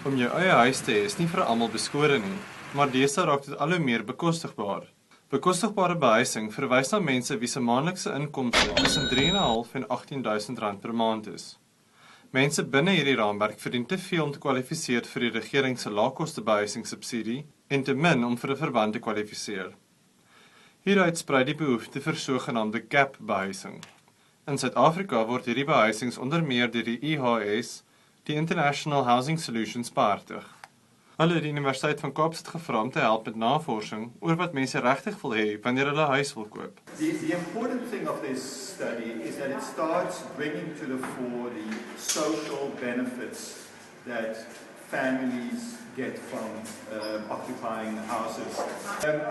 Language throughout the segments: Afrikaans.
Om jou eie huis te hê is nie vir almal beskore nie, maar deesdae raak dit al hoe meer bekostigbaar. Bekostigbare behuising verwys na mense wie se maandelikse inkomste tussen 3.500 en 18.000 rand per maand is. Mense binne hierdie raamwerk verdien te veel om te kwalifiseer vir die regering se laagkoste behuisingssubsidie en te min om vir 'n verband te kwalifiseer. Hieruit sprei die behoefte vir sogenaamde gap behuising. In Suid-Afrika word hierdie behuisings onder meer deur die IHS, die International Housing Solutions, behartig. Hulle het die Universiteit van Kaapstad gevra om te help met navorsing oor wat mense regtig wil hê wanneer hulle 'n huis wil koop. The important thing of this study is that it starts bringing to the fore the social benefits that families get from occupying houses.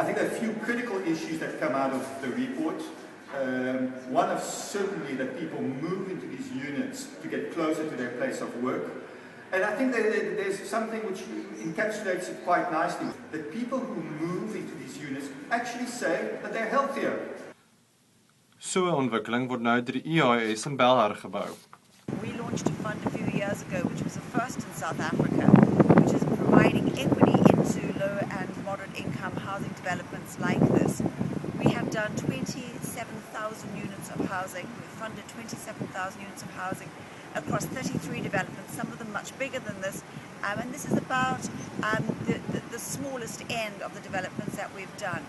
I think there are a few critical issues that come out of the report. One is certainly that people move into these units to get closer to their place of work. And I think that there's something which encapsulates it quite nicely, that people who move into these units actually say that they're healthier. So 'n ontwikkeling word nou deur die IHS in Belhar gebou. We launched a fund a few years ago, which was the first in South Africa, which is providing equity into low and moderate income housing developments like this. We have done 27,000 units of housing. We've funded 27,000 units of housing across 33 developments, some of them much bigger than this. And this is about the smallest end of the developments that we've done.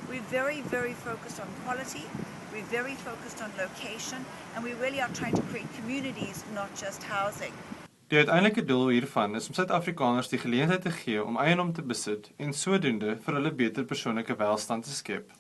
We're very, very focused on quality. We're very focused on location, and we really are trying to create communities, not just housing. Die uiteindelike doel hiervan is om Suid-Afrikaners die geleentheid te gee om eiendom te besit en sodoende vir hulle beter persoonlike welstand te skep.